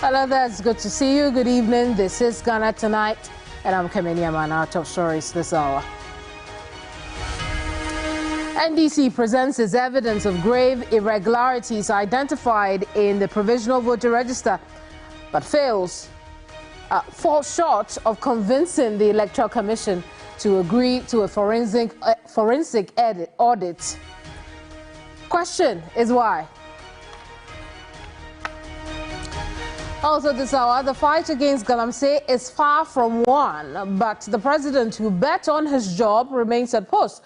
Hello there, it's good to see you. Good evening. This is Ghana Tonight, and I'm Keminni Amanor. Top stories this hour. NDC presents its evidence of grave irregularities identified in the provisional voter register, but falls short of convincing the Electoral Commission to agree to a forensic audit. Question is why? Also this hour, the fight against Galamsey is far from won, but the president who bet on his job remains at post.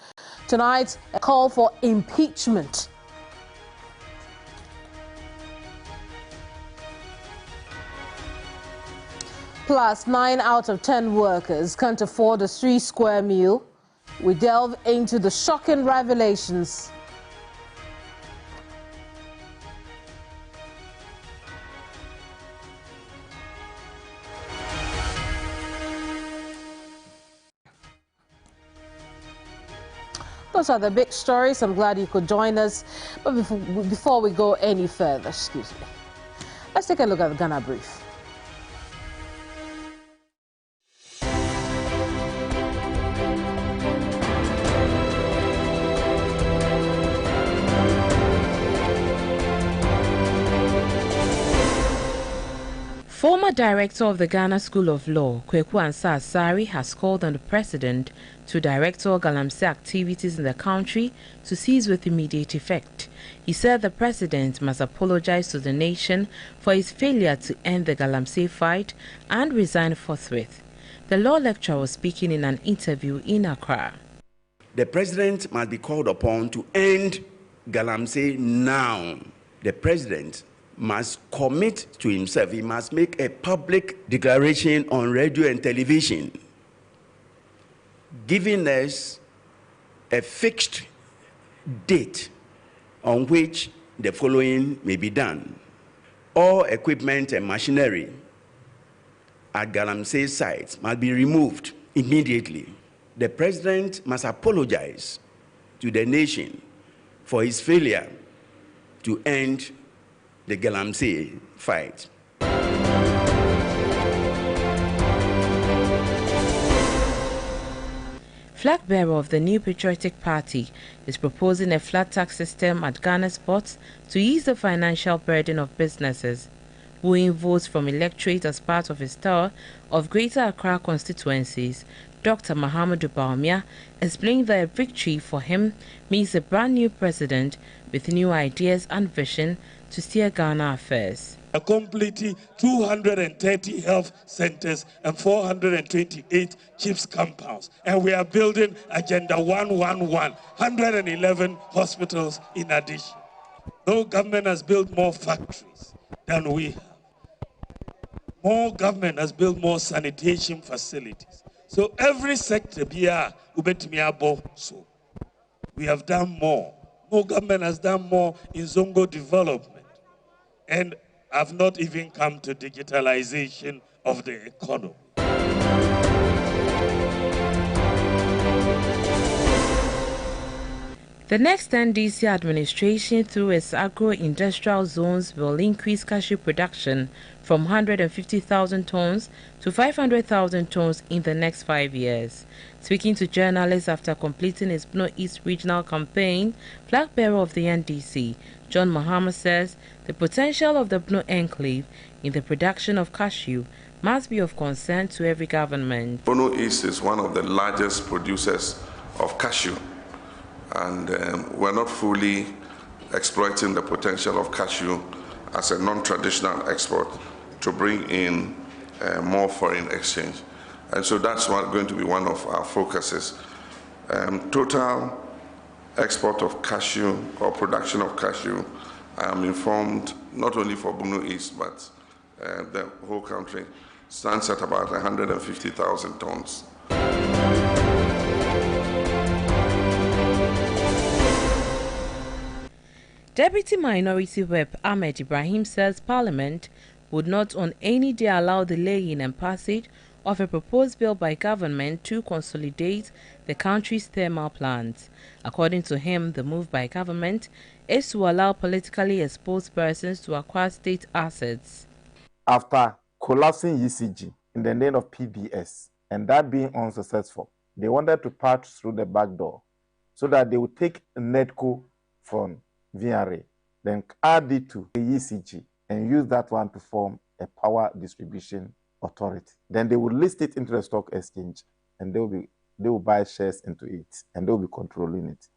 Tonight, a call for impeachment. Plus, 9 out of 10 workers can't afford a 3-square meal. We delve into the shocking revelations. Those are the big stories. I'm glad you could join us. But before we go any further, let's take a look at the Ghana Brief. Former director of the Ghana School of Law, Kweku Ansah Asari, has called on the president to direct all Galamsey activities in the country to cease with immediate effect. He said the president must apologize to the nation for his failure to end the Galamsey fight and resign forthwith. The law lecturer was speaking in an interview in Accra. The president must be called upon to end Galamsey now. The president must commit to himself. He must make a public declaration on radio and television, giving us a fixed date on which the following may be done. All equipment and machinery at Galamsey sites must be removed immediately. The president must apologize to the nation for his failure to end the Galamsey fight. Flag bearer of the New Patriotic Party is proposing a flat tax system at Ghana's ports to ease the financial burden of businesses. Wooing votes from electorate as part of his tour of Greater Accra constituencies, Dr. Mahamudu Bawumia explained that a victory for him means a brand new president with new ideas and vision to steer Ghana affairs. Completely 230 health centers and 428 CHIPS compounds. And we are building Agenda 111, 111 hospitals in addition. No government has built more factories than we have. More government has built more sanitation facilities. So every sector, we have done more. No government has done more in Zongo development. And have not even come to digitalization of the economy. The next NDC administration, through its agro-industrial zones, will increase cashew production from 150,000 tons to 500,000 tons in the next 5 years. Speaking to journalists after completing its Bno East regional campaign, flag bearer of the NDC, John Mahama, says the potential of the Bno enclave in the production of cashew must be of concern to every government. Bno East is one of the largest producers of cashew, and we're not fully exploiting the potential of cashew as a non-traditional export to bring in more foreign exchange. And so that's going to be one of our focuses. Total export of cashew or production of cashew, I am informed, not only for Bno East, but the whole country, stands at about 150,000 tons. Deputy Minority Whip Ahmed Ibrahim says Parliament would not on any day allow the laying and passage of a proposed bill by government to consolidate the country's thermal plants. According to him, the move by government is to allow politically exposed persons to acquire state assets. after collapsing ECG in the name of PBS, and that being unsuccessful, they wanted to pass through the back door so that they would take NEDCO from VRA, then add it to the ECG and use that one to form a power distribution authority. Then they would list it into the stock exchange, and they will buy shares into it, and they will be controlling it.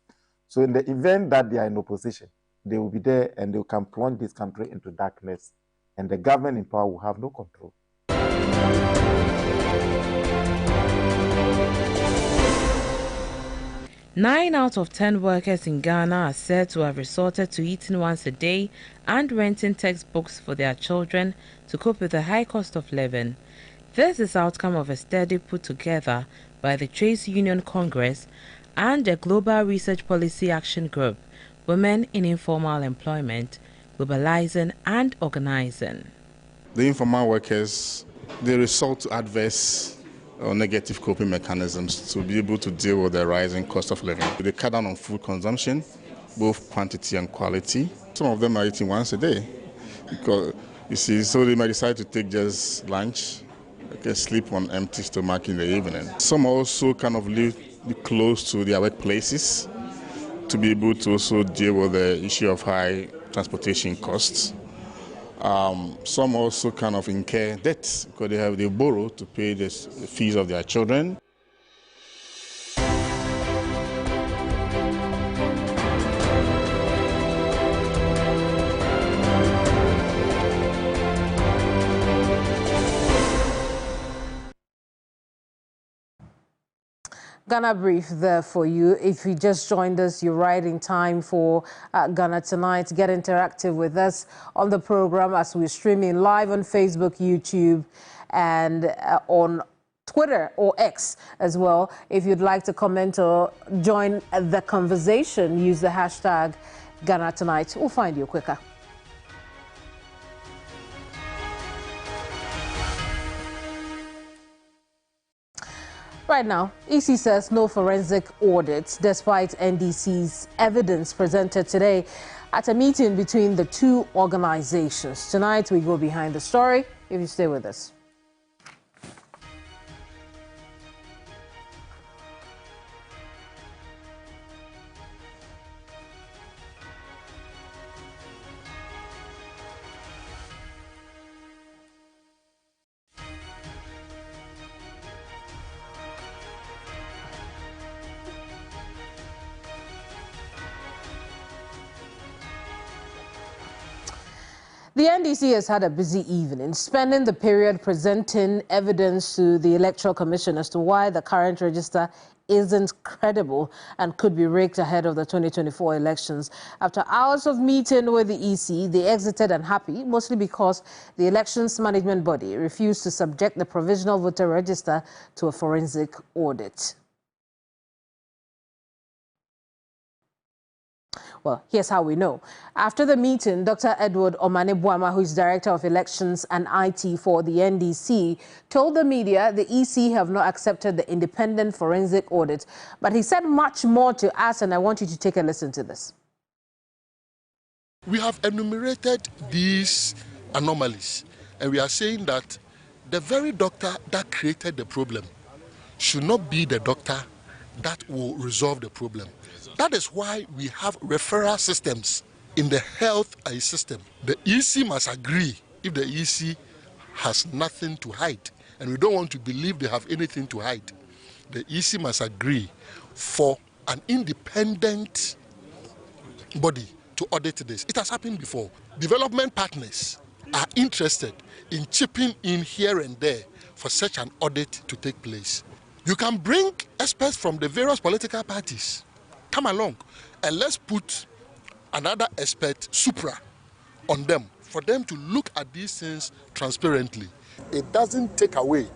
So in the event that they are in opposition, they will be there and they can plunge this country into darkness, and the government in power will have no control. 9 out of 10 workers in Ghana are said to have resorted to eating once a day and renting textbooks for their children to cope with the high cost of living. This is outcome of a study put together by the Trades Union Congress and the Global Research Policy Action Group, Women in Informal Employment, Globalizing and Organizing. The informal workers, they resort to adverse or negative coping mechanisms to be able to deal with the rising cost of living. They cut down on food consumption, both quantity and quality. Some of them are eating once a day because, you see, so they might decide to take just lunch, okay, sleep on empty stomach in the evening. Some also kind of live close to their workplaces to be able to also deal with the issue of high transportation costs. Some also kind of incur debts because they borrow to pay the fees of their children. Ghana Brief there for you. If you just joined us, you're right in time for Ghana Tonight. Get interactive with us on the program as we're streaming live on Facebook, YouTube, and on Twitter or X as well. If you'd like to comment or join the conversation, use the hashtag Ghana Tonight. We'll find you quicker. Right now, EC says no forensic audits despite NDC's evidence presented today at a meeting between the two organizations. Tonight, we go behind the story if you stay with us. The NDC has had a busy evening, spending the period presenting evidence to the Electoral Commission as to why the current register isn't credible and could be rigged ahead of the 2024 elections. After hours of meeting with the EC, they exited unhappy, mostly because the elections management body refused to subject the provisional voter register to a forensic audit. Well, here's how we know. After the meeting, Dr. Edward Omane-Boama, who is Director of Elections and IT for the NDC, told the media the EC have not accepted the independent forensic audit. But he said much more to us, and I want you to take a listen to this. We have enumerated these anomalies, and we are saying that the very doctor that created the problem should not be the doctor that will resolve the problem. That is why we have referral systems in the health system. The EC must agree if the EC has nothing to hide, and we don't want to believe they have anything to hide. The EC must agree for an independent body to audit this. It has happened before. Development partners are interested in chipping in here and there for such an audit to take place. You can bring experts from the various political parties. Come along and let's put another expert, supra, on them for them to look at these things transparently. It doesn't take away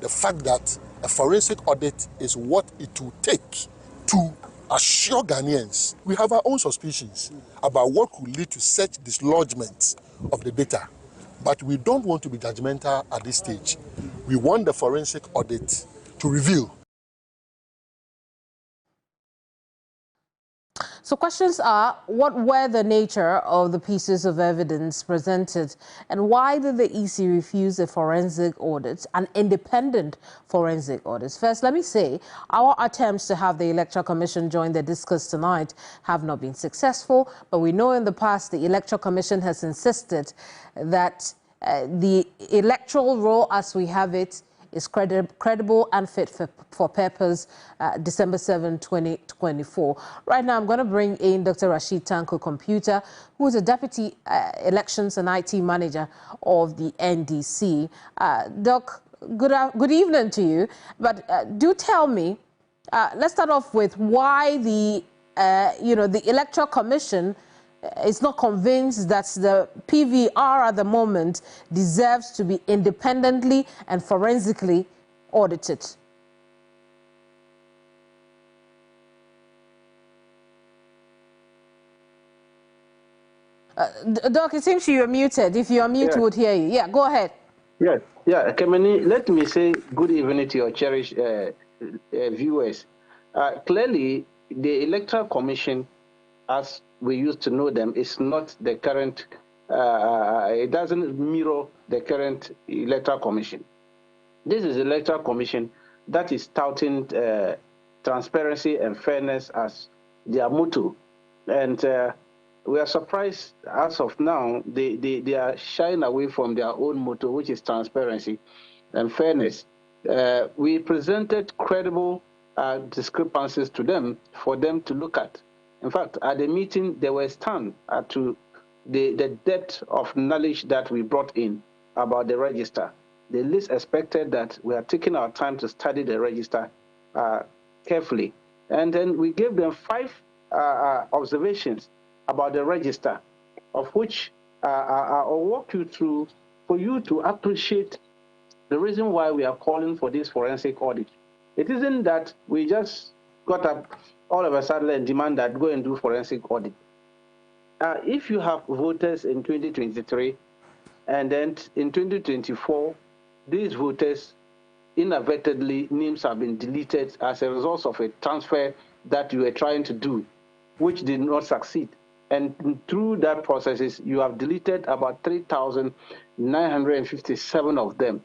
the fact that a forensic audit is what it will take to assure Ghanaians. We have our own suspicions about what could lead to such dislodgement of the data, but we don't want to be judgmental at this stage. We want the forensic audit to reveal. So questions are, what were the nature of the pieces of evidence presented, and why did the EC refuse a forensic audit, an independent forensic audit? First, let me say, our attempts to have the Electoral Commission join the discourse tonight have not been successful, but we know in the past the Electoral Commission has insisted that the electoral roll as we have it is credible and fit for purpose, December 7, 2024. Right now, I'm going to bring in Dr. Rashid Tanko Computer, who is a Deputy Elections and IT Manager of the NDC. Doc, good evening to you. But do tell me, let's start off with why the Electoral Commission is not convinced that the PVR at the moment deserves to be independently and forensically audited. Doc, it seems you are muted. If you are muted, we would hear you. Yeah, go ahead. Yes, yeah, Keminni, let me say good evening to your cherished viewers. Clearly, the Electoral Commission, as we used to know them, is not the current, it doesn't mirror the current Electoral Commission. This is the Electoral Commission that is touting transparency and fairness as their motto. And we are surprised as of now, they are shying away from their own motto, which is transparency and fairness. We presented credible discrepancies to them for them to look at. In fact, at the meeting, they were stunned to the depth of knowledge that we brought in about the register. They least expected that we are taking our time to study the register carefully. And then we gave them 5 observations about the register, of which I'll walk you through for you to appreciate the reason why we are calling for this forensic audit. It isn't that we just got up all of a sudden and demand that go and do forensic audit. If you have voters in 2023 and then in 2024, these voters inadvertently names have been deleted as a result of a transfer that you were trying to do, which did not succeed. And through that process, you have deleted about 3,957 of them.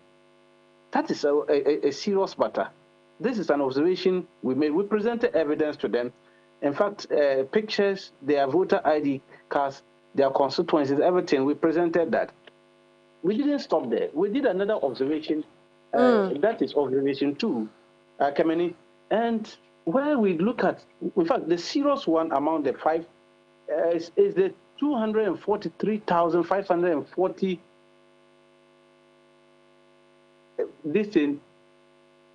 That is a serious matter. This is an observation we made. We presented evidence to them. In fact, pictures, their voter ID cards, their constituencies, everything, we presented that. We didn't stop there. We did another observation. That is observation 2, Keminni. And where we look at, in fact, the serious one among the 5 is the 243,540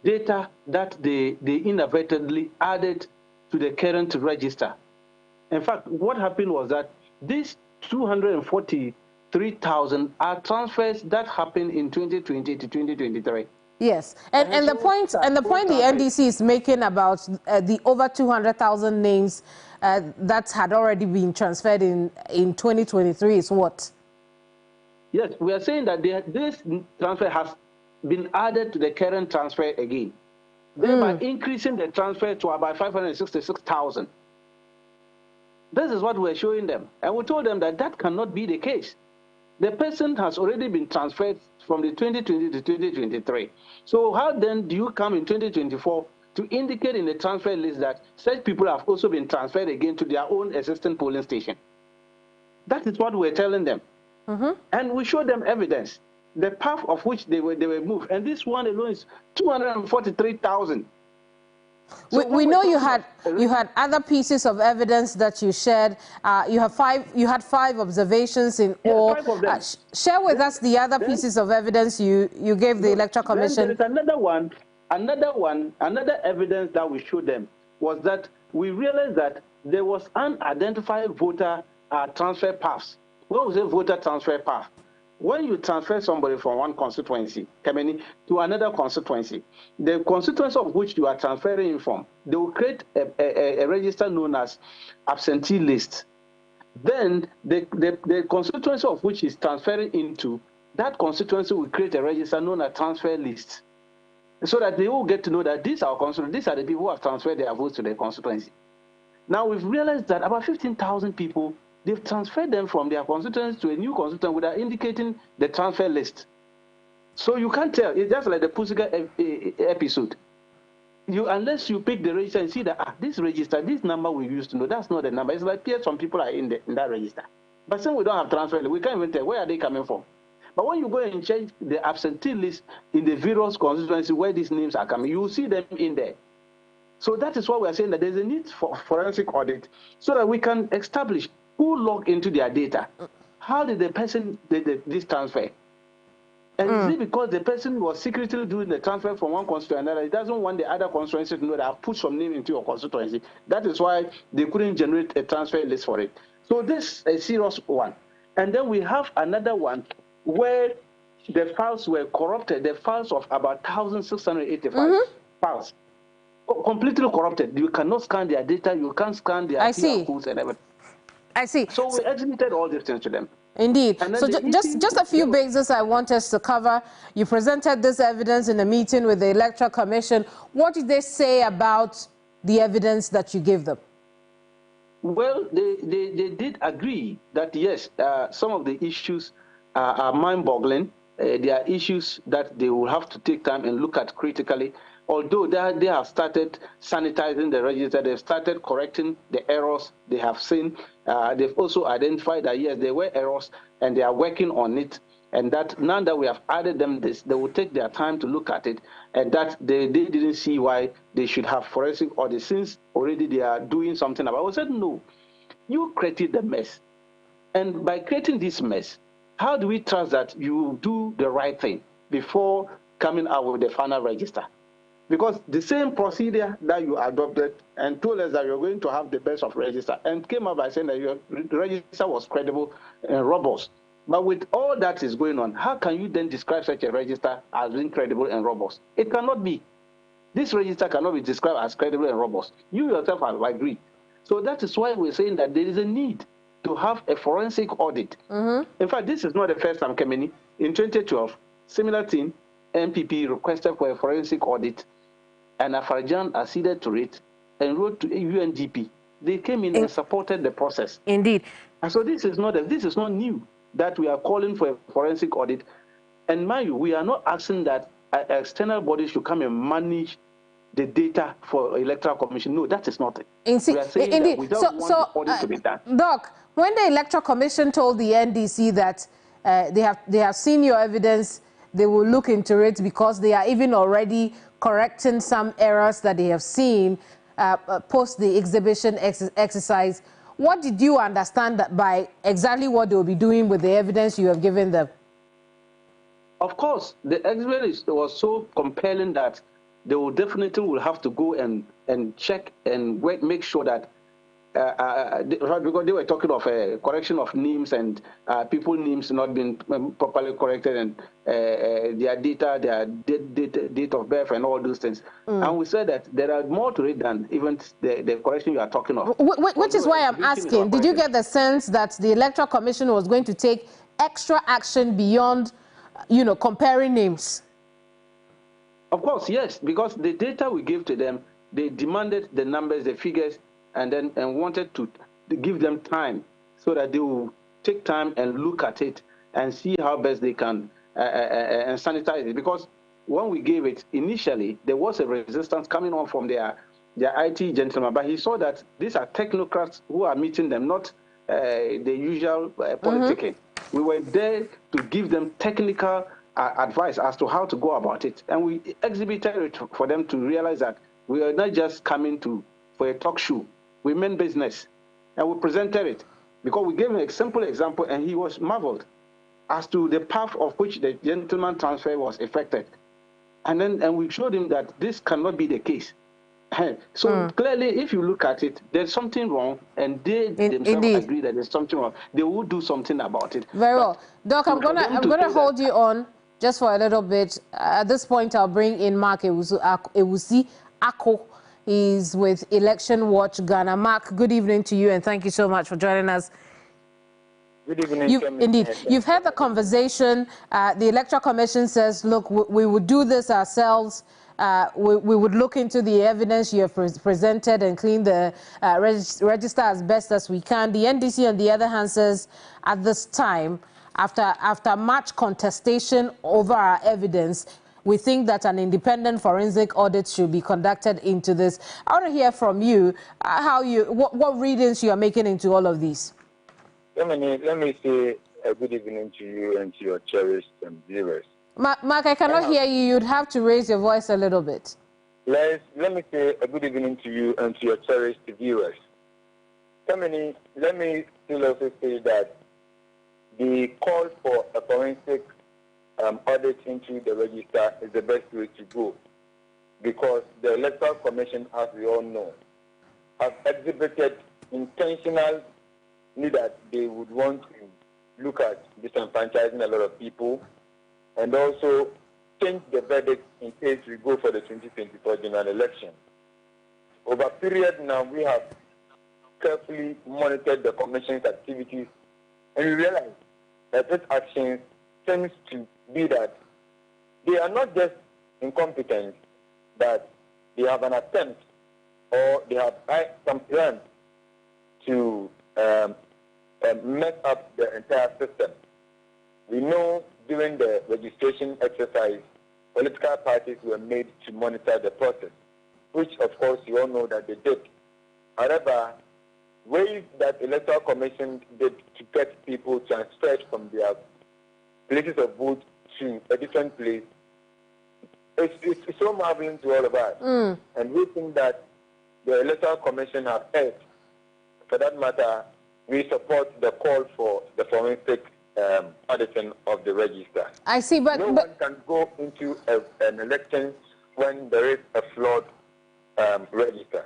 data that they inadvertently added to the current register. In fact, what happened was that these 243,000 are transfers that happened in 2020 to 2023. Yes, and the point the NDC is making about the over 200,000 names that had already been transferred in 2023 is what? Yes, we are saying that this transfer has been added to the current transfer again, thereby increasing the transfer to about 566,000. This is what we're showing them. And we told them that that cannot be the case. The person has already been transferred from the 2020 to 2023. So how then do you come in 2024 to indicate in the transfer list that such people have also been transferred again to their own existing polling station? That is what we're telling them. And we showed them evidence, the path of which they were moved. And this one alone is 243,000. So we know you had other pieces of evidence that you shared. You had 5 observations in all. 5 of them. Share with us the other pieces of evidence you gave the Electoral Commission. There is another evidence that we showed them was that we realized that there was unidentified voter transfer paths. What was a voter transfer path? When you transfer somebody from one constituency, Keminni, to another constituency, the constituency of which you are transferring from, they will create a register known as absentee list. Then the constituency of which is transferring into, that constituency will create a register known as transfer list, so that they will get to know that these are the people who have transferred their votes to their constituency. Now we've realized that about 15,000 people, they've transferred them from their constituents to a new constituent without indicating the transfer list. So you can't tell. It's just like the Pussycat episode. Unless you pick the register and see that this register, this number we used to know, that's not the number. It's like some people are in that register. But since we don't have transfer list, we can't even tell where are they coming from. But when you go and check the absentee list in the various constituencies where these names are coming, you will see them in there. So that is why we are saying that there's a need for forensic audit so that we can establish who logged into their data. How did the person did this transfer? And is it because the person was secretly doing the transfer from one constituency to another? He doesn't want the other constituency to know that I've put some name into your constituency. That is why they couldn't generate a transfer list for it. So this is a serious one. And then we have another one where the files were corrupted, the files of about 1,685 files. Completely corrupted. You cannot scan their data, you can't scan their QR codes and everything. I see. So we exhibited all these things to them. Indeed. So just a few bases I want us to cover. You presented this evidence in a meeting with the Electoral Commission. What did they say about the evidence that you gave them? Well, they did agree that, yes, some of the issues are mind-boggling. There are issues that they will have to take time and look at critically. Although they have started sanitizing the register, they've started correcting the errors they have seen. They've also identified that, yes, there were errors, and they are working on it. And that now that we have added them this, they will take their time to look at it, and that they didn't see why they should have forensic audit since already they are doing something about it. I said, no, you created the mess. And by creating this mess, how do we trust that you do the right thing before coming out with the final register? Because the same procedure that you adopted and told us that you're going to have the best of register and came up by saying that your register was credible and robust. But with all that is going on, how can you then describe such a register as being credible and robust? It cannot be. This register cannot be described as credible and robust. You yourself have agreed. So that is why we're saying that there is a need to have a forensic audit. In fact, this is not the first time, Keminni. In 2012, similar thing, MPP requested for a forensic audit, and Afarajan acceded to it and wrote to UNDP. They came in and supported the process. Indeed. And so this is not new that we are calling for a forensic audit. And mind you, we are not asking that external bodies should come and manage the data for Electoral Commission. No, that is not it. We are saying that we don't want the audit to be done. Doc, when the Electoral Commission told the NDC that they have seen your evidence, they will look into it because they are even already correcting some errors that they have seen post the exhibition exercise. What did you understand by exactly what they will be doing with the evidence you have given them? Of course, the exhibit was so compelling that they will definitely have to go and check and make sure that because they were talking of a correction of names and people names not being properly corrected and their data, their date of birth and all those things. And we said that there are more to it than even the correction you are talking of. Which is why I'm asking, did you get the sense that the Electoral Commission was going to take extra action beyond, comparing names? Of course, yes, because the data we gave to them, they demanded the numbers, the figures, and wanted to give them time so that they will take time and look at it and see how best they can and sanitize it. Because when we gave it initially, there was a resistance coming on from their IT gentleman, but he saw that these are technocrats who are meeting them, not the usual politicking. We were there to give them technical advice as to how to go about it, and we exhibited it for them to realize that we are not just coming for a talk show. We meant business, and we presented it because we gave him a simple example, and he was marveled as to the path of which the gentleman transfer was effected, and we showed him that this cannot be the case. So clearly, if you look at it, there's something wrong, and they themselves agree that there's something wrong. They will do something about it. Very well, Doc. I'm gonna hold you on just for a little bit. At this point, I'll bring in Mark Ewusi Ako. He's with Election Watch Ghana. Mark, good evening to you, and thank you so much for joining us. Good evening. Indeed. You've heard the conversation. The Electoral Commission says, look, we will do this ourselves. we would look into the evidence you have presented and clean the register as best as we can. The NDC, on the other hand, says at this time, after much contestation over our evidence, we think that an independent forensic audit should be conducted into this. I want to hear from you what readings you are making into all of these. Let me say a good evening to you and to your cherished viewers. Mark, I cannot hear you. You'd have to raise your voice a little bit. Let me say a good evening to you and to your cherished viewers. Keminni, let me still also say that the call for a forensic audit into the register is the best way to go, because the Electoral Commission, as we all know, have exhibited intentional that they would want to look at disenfranchising a lot of people and also change the verdict in case we go for the 2024 general election. Over a period now, we have carefully monitored the Commission's activities, and we realize that this action seems to be that they are not just incompetent, but they have an attempt or they have some plan to mess up the entire system. We know during the registration exercise, political parties were made to monitor the process, which of course you all know that they did. However, ways that Electoral Commission did to get people transferred from their places of vote to a different place, it's so marveling to all of us. And we think that the Electoral Commission have erred. For that matter, we support the call for the forensic auditing of the register. I see, but no one can go into an election when there is a flawed register.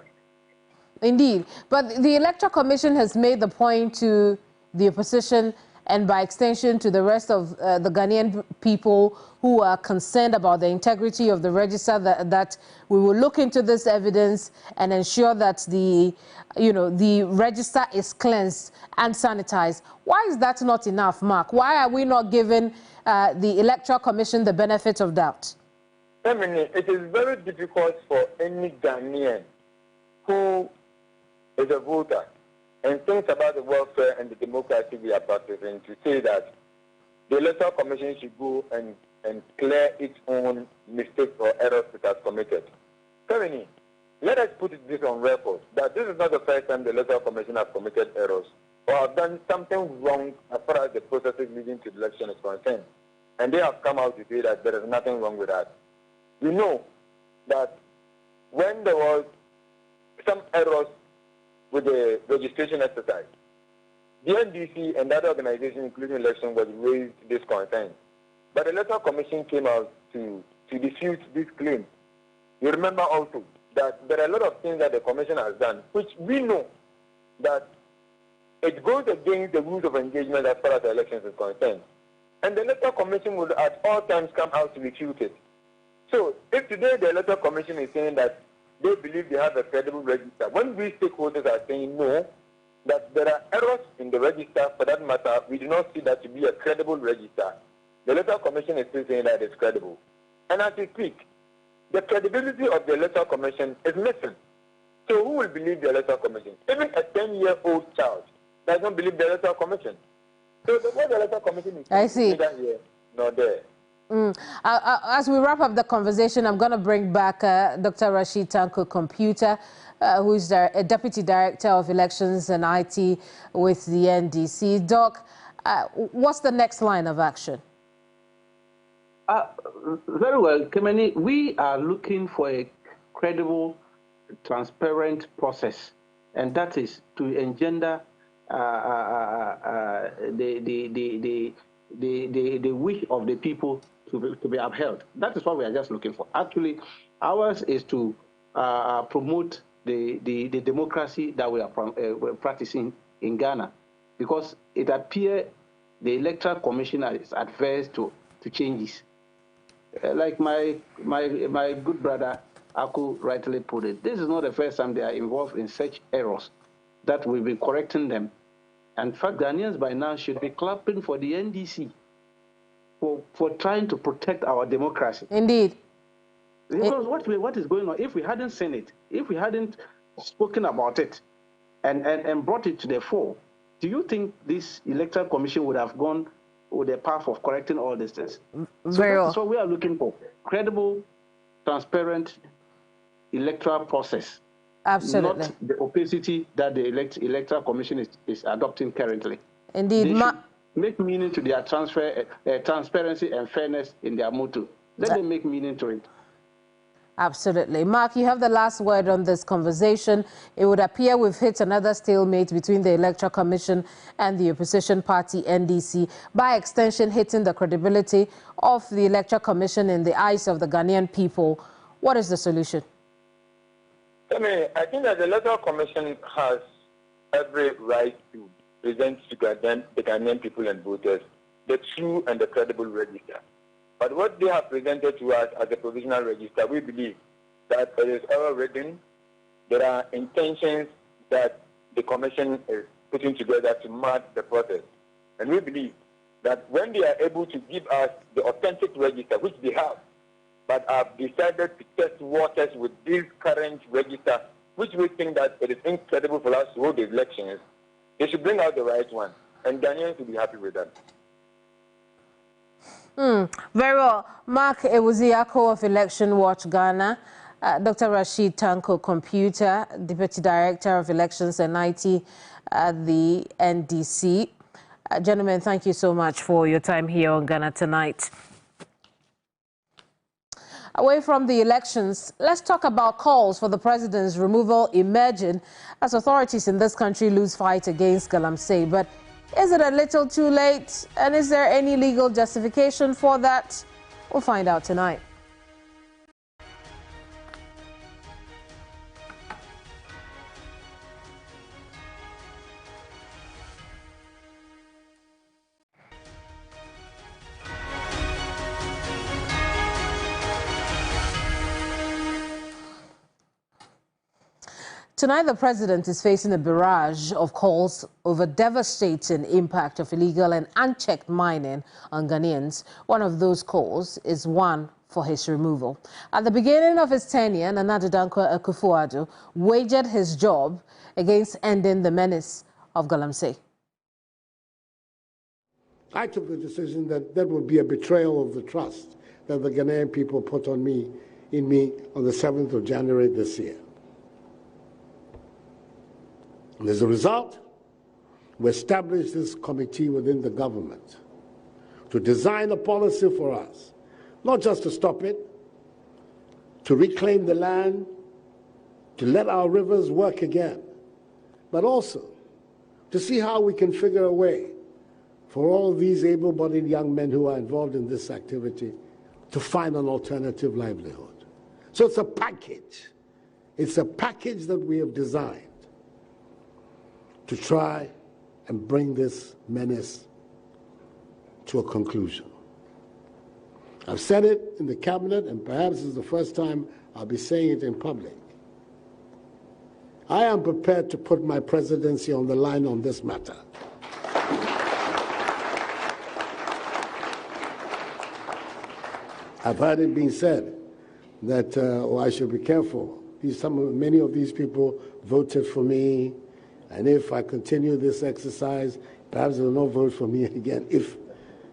Indeed, but the Electoral Commission has made the point to the opposition and by extension to the rest of the Ghanaian people who are concerned about the integrity of the register that we will look into this evidence and ensure that the register is cleansed and sanitized. Why is that not enough, Mark? Why are we not giving the Electoral Commission the benefit of doubt? I mean, it is very difficult for any Ghanaian who is a voter and thinks about the welfare and the democracy we are practicing to say that the Electoral Commission should go and clear its own mistakes or errors it has committed. Keminni, let us put this on record that this is not the first time the Electoral Commission has committed errors or have done something wrong as far as the processes leading to the election is concerned. And they have come out to say that there is nothing wrong with that. We know that when there was some errors with the registration exercise, the NDC and other organizations, including election, was raised this concern. But the Electoral Commission came out to dispute this claim. You remember also that there are a lot of things that the Commission has done, which we know that it goes against the rules of engagement as far as the elections is concerned. And the Electoral Commission would at all times come out to refute it. So if today the Electoral Commission is saying that they believe they have a credible register, when we stakeholders are saying no, that there are errors in the register, for that matter, we do not see that to be a credible register, the Electoral Commission is still saying that it's credible. And as we speak, the credibility of the Electoral Commission is missing. So who will believe the Electoral Commission? Even a 10-year-old child does not believe the Electoral Commission. So the way the Electoral Commission is neither here nor there. As we wrap up the conversation, I'm going to bring back Dr. Rashid Tanko Computer, who is a Deputy Director of Elections and IT with the NDC. Doc, what's the next line of action? Very well, Keminni. We are looking for a credible, transparent process, and that is to engender the wish of the people to be upheld. That is what we are just looking for. Actually, ours is to promote the democracy that we are practicing in Ghana, because it appears the Electoral Commission is adverse to changes. Like my good brother Aku rightly put it, this is not the first time they are involved in such errors that we'll be correcting them. And in fact, Ghanaians by now should be clapping for the NDC for trying to protect our democracy. Indeed. Because what is going on, if we hadn't seen it, if we hadn't spoken about it and brought it to the fore, do you think this electoral commission would have gone with the path of correcting all these things? So that's what we are looking for. Credible, transparent electoral process. Absolutely. Not the opacity that the electoral commission is adopting currently. Indeed. They should make meaning to their transparency and fairness in their motto. Let them make meaning to it. Absolutely. Mark, you have the last word on this conversation. It would appear we've hit another stalemate between the Electoral Commission and the opposition party NDC, by extension hitting the credibility of the Electoral Commission in the eyes of the Ghanaian people. What is the solution? I think that the Electoral Commission has every right to present to the Ghanaian people and voters the true and the credible register. But what they have presented to us as a provisional register, we believe that it is error written. There are intentions that the Commission is putting together to mud the process. And we believe that when they are able to give us the authentic register, which they have, but have decided to test waters with this current register, which we think that it is incredible for us to hold the elections, they should bring out the right one. And Ghanaians will be happy with that. Very well. Mark Ewuziako of Election Watch Ghana, Dr. Rashid Tanko Computer, Deputy Director of Elections and IT at the NDC. Gentlemen, thank you so much for your time here on Ghana Tonight. Away from the elections, let's talk about calls for the president's removal emerging as authorities in this country lose fight against Galamsey. But is it a little too late? And is there any legal justification for that? We'll find out tonight. Tonight, the president is facing a barrage of calls over devastating impact of illegal and unchecked mining on Ghanaians. One of those calls is one for his removal. At the beginning of his tenure, Nana Addo Dankwa Akufo-Addo wagered his job against ending the menace of Galamsey. I took the decision that that would be a betrayal of the trust that the Ghanaian people put in me on the 7th of January this year. And as a result, we established this committee within the government to design a policy for us, not just to stop it, to reclaim the land, to let our rivers work again, but also to see how we can figure a way for all of these able-bodied young men who are involved in this activity to find an alternative livelihood. So it's a package. It's a package that we have designed to try and bring this menace to a conclusion. I've said it in the cabinet, and perhaps this is the first time I'll be saying it in public. I am prepared to put my presidency on the line on this matter. I've heard it being said that I should be careful. Many of these people voted for me, and if I continue this exercise, perhaps they will not vote for me again. If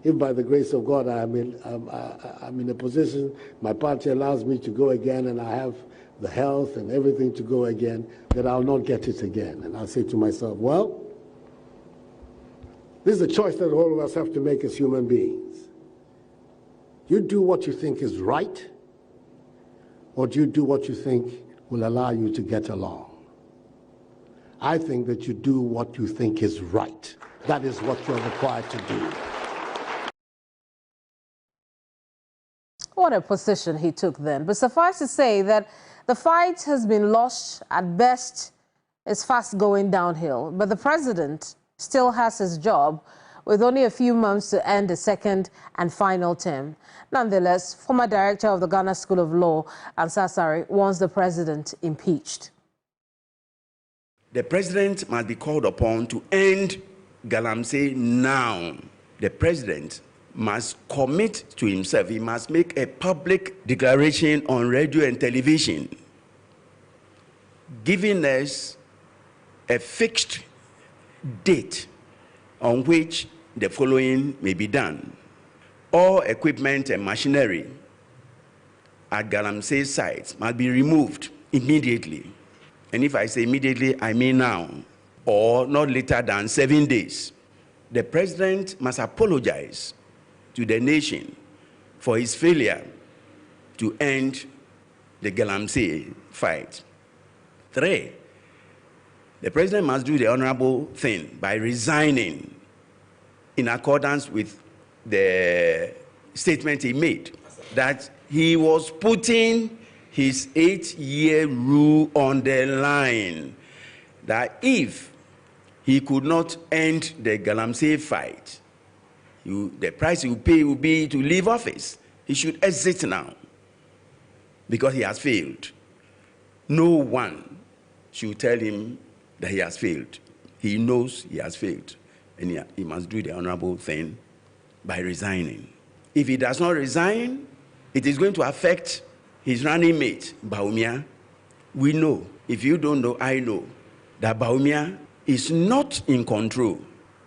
by the grace of God I'm in a position, my party allows me to go again, and I have the health and everything to go again, that I'll not get it again. And I'll say to myself, well, this is a choice that all of us have to make as human beings. You do what you think is right, or do you do what you think will allow you to get along? I think that you do what you think is right. That is what you're required to do. What a position he took then. But suffice to say that the fight has been lost. At best, it's fast going downhill. But the president still has his job, with only a few months to end the second and final term. Nonetheless, former director of the Ghana School of Law, Ansah Sari, wants the president impeached. The president must be called upon to end Galamsey now. The president must commit to himself. He must make a public declaration on radio and television, giving us a fixed date on which the following may be done. All equipment and machinery at Galamsey sites must be removed immediately. And if I say immediately, I mean now, or not later than 7 days. The president must apologize to the nation for his failure to end the Galamsey fight. 3, the president must do the honorable thing by resigning in accordance with the statement he made that he was putting his 8-year rule on the line, that if he could not end the Galamsey fight, the price he will pay will be to leave office. He should exit now because he has failed. No one should tell him that he has failed. He knows he has failed, and he must do the honorable thing by resigning. If he does not resign, it is going to affect his running mate, Bawumia. We know, if you don't know, I know, that Bawumia is not in control.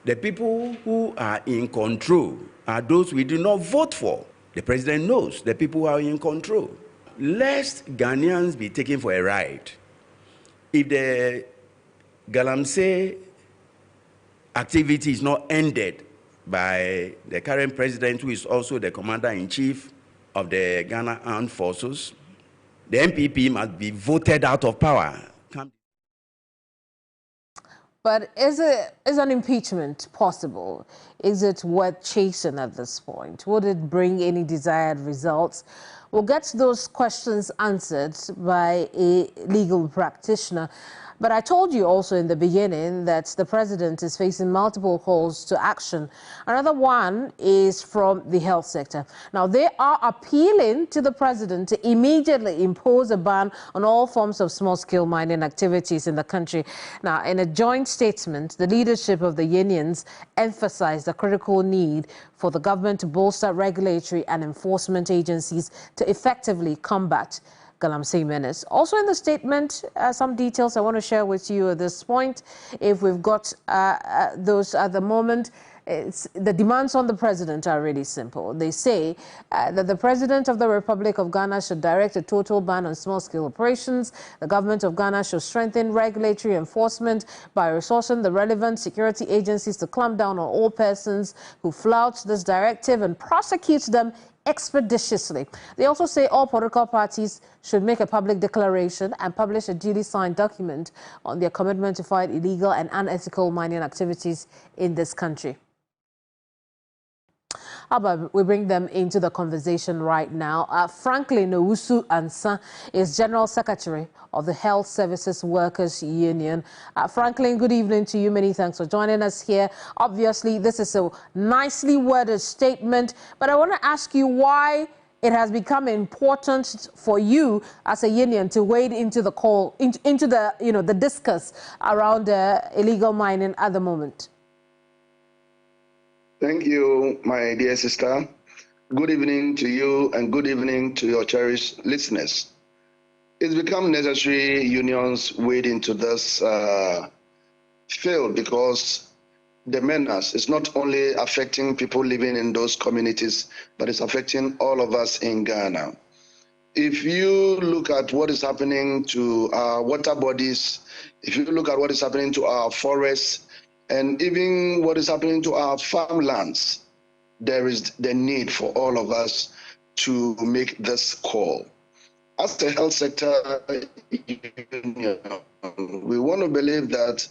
The people who are in control are those we do not vote for. The president knows the people who are in control. Lest Ghanaians be taken for a ride. If the Galamsey activity is not ended by the current president, who is also the commander-in-chief of the Ghana Armed Forces, the MPP must be voted out of power. But is an impeachment possible? Is it worth chasing at this point? Would it bring any desired results? We'll get those questions answered by a legal practitioner. But I told you also in the beginning that the president is facing multiple calls to action. Another one is from the health sector. Now, they are appealing to the president to immediately impose a ban on all forms of small-scale mining activities in the country. Now, in a joint statement, the leadership of the unions emphasized the critical need for the government to bolster regulatory and enforcement agencies to effectively combat Galamsey menace. Also in the statement, some details I want to share with you at this point. If we've got those at the moment, the demands on the president are really simple. They say that the president of the Republic of Ghana should direct a total ban on small-scale operations. The government of Ghana should strengthen regulatory enforcement by resourcing the relevant security agencies to clamp down on all persons who flout this directive and prosecute them expeditiously. They also say all political parties should make a public declaration and publish a duly signed document on their commitment to fight illegal and unethical mining activities in this country. How about we bring them into the conversation right now? Franklin Owusu Ansa is General Secretary of the Health Services Workers Union. Franklin, good evening to you. Many thanks for joining us here. Obviously, this is a nicely worded statement, but I want to ask you why it has become important for you as a union to wade into the call, into the, the discuss around illegal mining at the moment. Thank you, my dear sister. Good evening to you and good evening to your cherished listeners. It's become necessary unions wade into this field because the menace is not only affecting people living in those communities, but it's affecting all of us in Ghana. If you look at what is happening to our water bodies, if you look at what is happening to our forests, and even what is happening to our farmlands, there is the need for all of us to make this call. As the health sector union, we want to believe that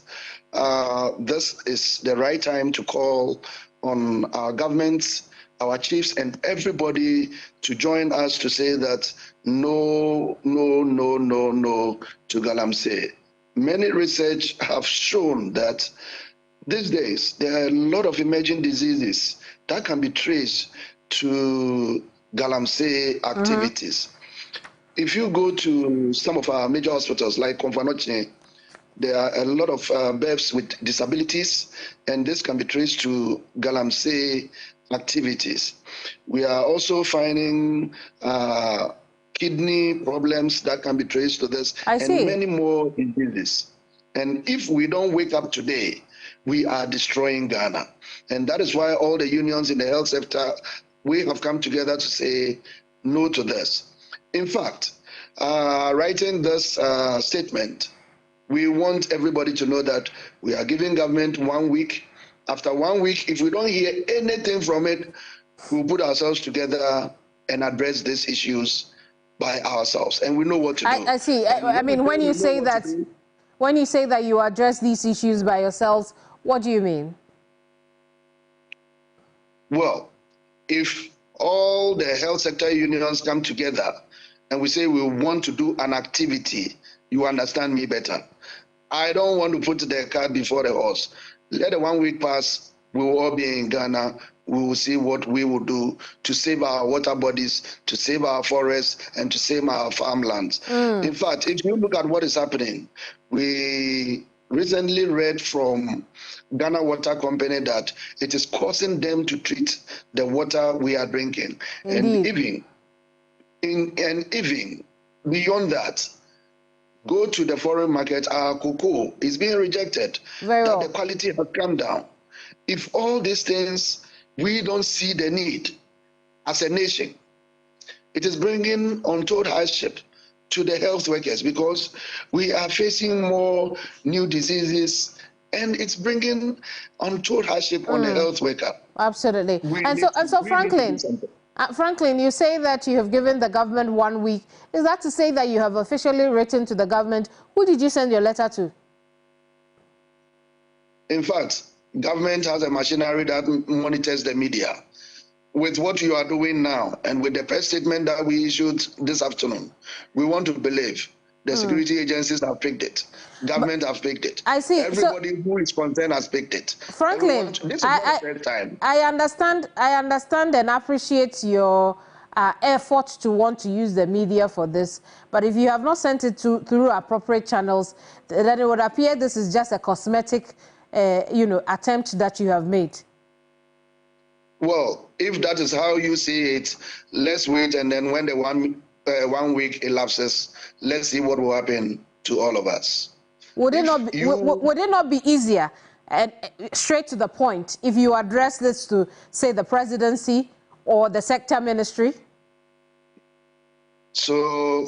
this is the right time to call on our governments, our chiefs, and everybody to join us to say that no, no, no, no, no to Galamsey. Many research have shown that these days, there are a lot of emerging diseases that can be traced to Galamsey activities. If you go to some of our major hospitals like Komfanoche, there are a lot of births with disabilities, and this can be traced to Galamsey activities. We are also finding kidney problems that can be traced to this, and many more diseases. And if we don't wake up today, we are destroying Ghana. And that is why all the unions in the health sector, we have come together to say no to this. In fact, writing this statement, we want everybody to know that we are giving government 1 week. After 1 week, if we don't hear anything from it, we'll put ourselves together and address these issues by ourselves. And we know what to do. I see. I mean, when you say that you address these issues by yourselves, what do you mean? Well, if all the health sector unions come together and we say we want to do an activity, you understand me better. I don't want to put the cart before the horse. Let the 1 week pass. We will all be in Ghana. We will see what we will do to save our water bodies, to save our forests, and to save our farmlands. In fact, if you look at what is happening, we recently read from Ghana Water Company that it is causing them to treat the water we are drinking. Indeed. And even beyond that, go to the foreign market, our cocoa is being rejected. The quality has come down. If all these things, we don't see the need as a nation, it is bringing untold hardship to the health workers because we are facing more new diseases and it's bringing untold hardship on the health worker. Absolutely. And so Franklin, you say that you have given the government 1 week. Is that to say that you have officially written to the government? Who did you send your letter to? In fact, government has a machinery that monitors the media. With what you are doing now and with the press statement that we issued this afternoon, we want to believe the security agencies have picked it. Government have picked it. I see. Everybody who is concerned has picked it. Franklin, this is not the first time. I understand and appreciate your effort to want to use the media for this. But if you have not sent it through appropriate channels, then it would appear this is just a cosmetic attempt that you have made. Well, if that is how you see it, let's wait, and then when the 1 week elapses, let's see what will happen to all of us. Would it not be easier and straight to the point if you address this to, say, the presidency or the sector ministry? So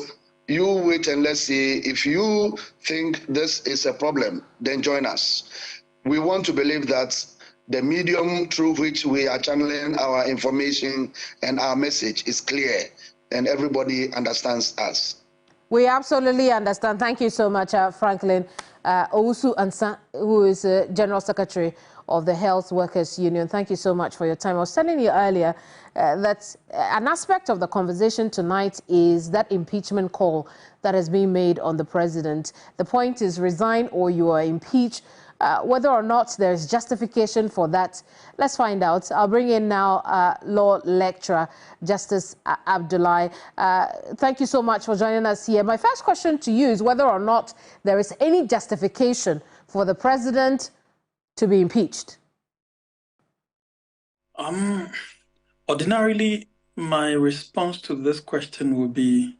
you wait and let's see. If you think this is a problem, then join us. We want to believe that the medium through which we are channeling our information and our message is clear and everybody understands us. We absolutely understand. Thank you so much, Franklin Owusu Ansa, who is General Secretary of the Health Workers Union. Thank you so much for your time. I was telling you earlier that an aspect of the conversation tonight is that impeachment call that has been made on the president. The point is resign or you are impeached. Whether or not there's justification for that, let's find out. I'll bring in now law lecturer Justice Abdullahi. Thank you so much for joining us here. My first question to you is whether or not there is any justification for the president to be impeached. Ordinarily, my response to this question would be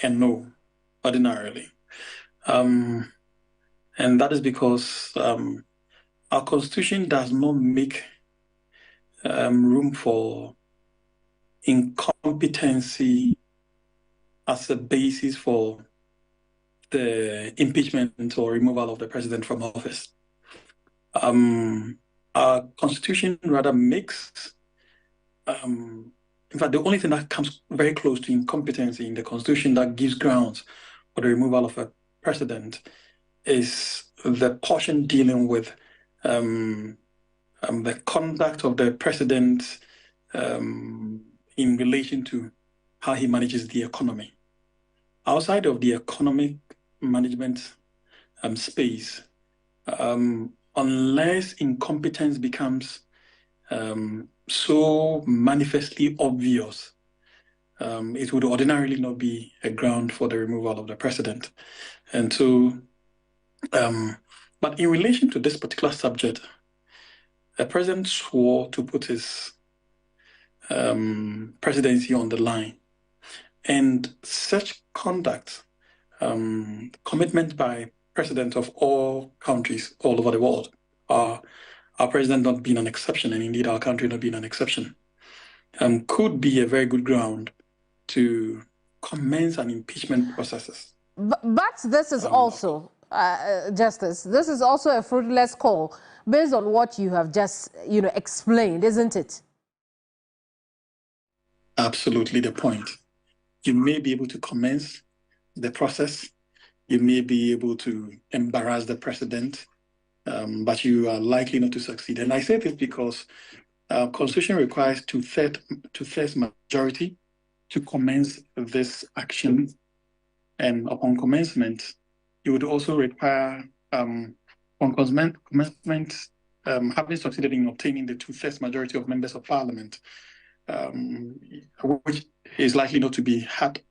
a no, ordinarily. And that is because our Constitution does not make room for incompetency as a basis for the impeachment or removal of the president from office. Our Constitution rather makes, in fact, the only thing that comes very close to incompetency in the Constitution that gives grounds for the removal of a president is the portion dealing with the conduct of the president in relation to how he manages the economy. Outside of the economic management space, unless incompetence becomes so manifestly obvious, it would ordinarily not be a ground for the removal of the president. And so, but in relation to this particular subject, the president swore to put his presidency on the line. And such conduct, commitment by presidents of all countries all over the world, our president not being an exception, and indeed our country not being an exception, could be a very good ground to commence an impeachment process. But this is also, Justice, this is also a fruitless call based on what you have just, explained, isn't it? Absolutely the point. You may be able to commence the process. You may be able to embarrass the president, but you are likely not to succeed. And I say this because Constitution requires two-thirds majority to commence this action. And upon commencement, you would also require, upon commencement, having succeeded in obtaining the two-thirds majority of members of parliament, which is likely not to be had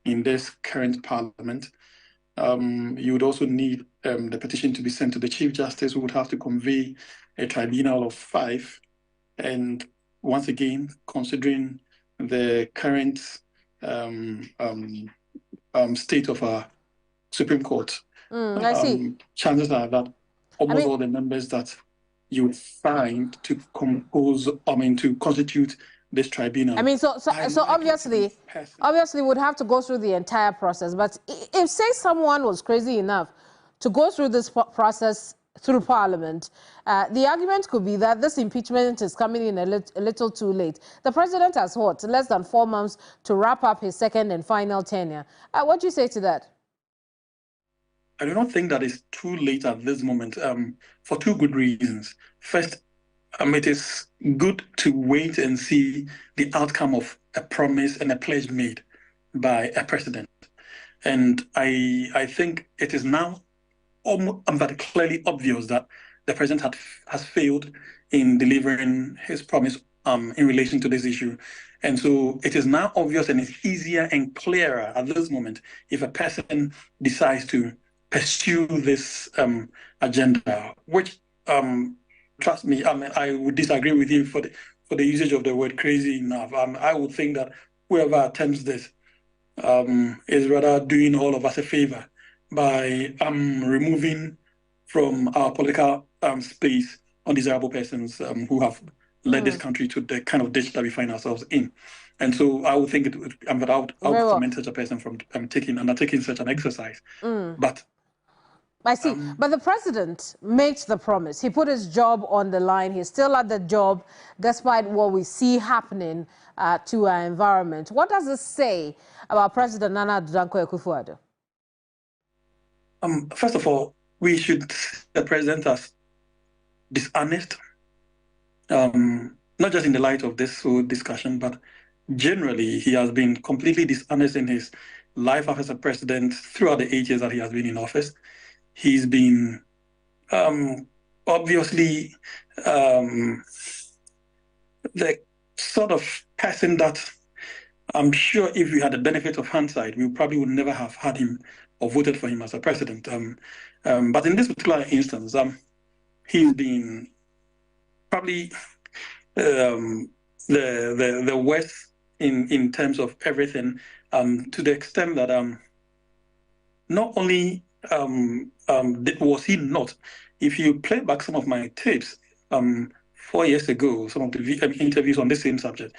in this current parliament. You would also need the petition to be sent to the Chief Justice, who would have to convey a tribunal of 5. And once again, considering the current state of our Supreme Court, I see. chances are that almost all the members that you find to compose, to constitute this tribunal. So obviously would have to go through the entire process. But if, say, someone was crazy enough to go through this process through Parliament, the argument could be that this impeachment is coming in a little too late. The president has less than 4 months to wrap up his second and final tenure. What do you say to that? I do not think that it's too late at this moment, for 2 good reasons. First, it is good to wait and see the outcome of a promise and a pledge made by a president. And I think it is now almost clearly obvious that the president has failed in delivering his promise in relation to this issue. And so it is now obvious, and it's easier and clearer at this moment if a person decides to pursue this agenda, which, trust me, I would disagree with you for the usage of the word crazy enough. I would think that whoever attempts this is rather doing all of us a favor by removing from our political space undesirable persons who have led this country to the kind of ditch that we find ourselves in. And so I would think I would commend such a person from undertaking such an exercise. But I see. But the president made the promise. He put his job on the line. He's still at the job, despite what we see happening to our environment. What does this say about President Nana Addo Dankwa Akufo-Addo? First of all, we should see the president as dishonest, not just in the light of this whole discussion, but generally he has been completely dishonest in his life as a president throughout the 8 years that he has been in office. He's been obviously the sort of person that I'm sure if we had the benefit of hindsight, we probably would never have had him or voted for him as a president. But in this particular instance, he's been probably the worst in terms of everything, to the extent that not only was he not, if you play back some of my tapes 4 years ago, some of the interviews on the same subject,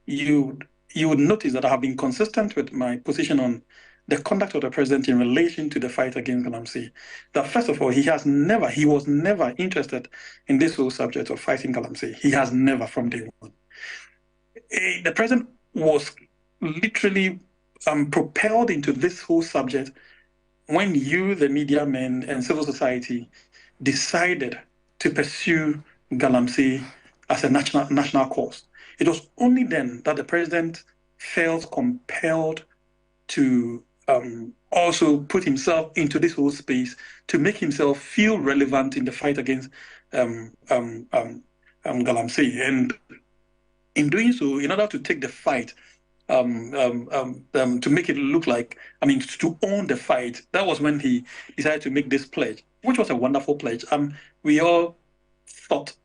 you would notice that I have been consistent with my position on the conduct of the president in relation to the fight against Galamsey. That first of all, he was never interested in this whole subject of fighting Galamsey. He has never from day one. The president was literally propelled into this whole subject when you, the media men and civil society, decided to pursue Galamsey as a national cause. It was only then that the president felt compelled to also put himself into this whole space to make himself feel relevant in the fight against Galamsey. And in doing so, in order to take the fight, to make it look like, to own the fight, that was when he decided to make this pledge, which was a wonderful pledge. We all thought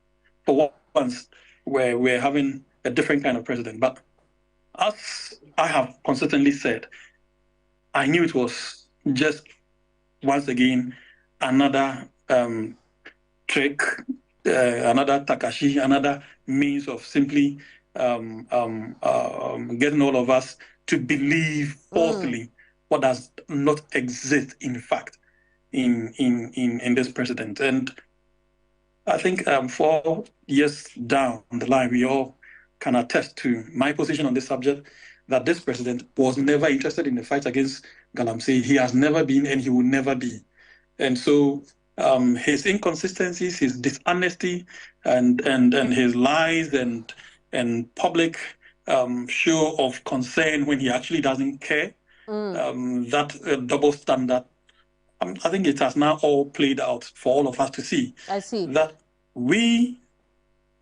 for once we're having a different kind of president. But as I have consistently said, I knew it was just, once again, another trick, another Takashi, another means of simply getting all of us to believe falsely what does not exist, in fact, in this president. And I think 4 years down the line, we all can attest to my position on this subject, that this president was never interested in the fight against Galamsey. He has never been, and he will never be. And so his inconsistencies, his dishonesty, and his lies and public show of concern when he actually doesn't care, that double standard, I think it has now all played out for all of us to see. I see. That we,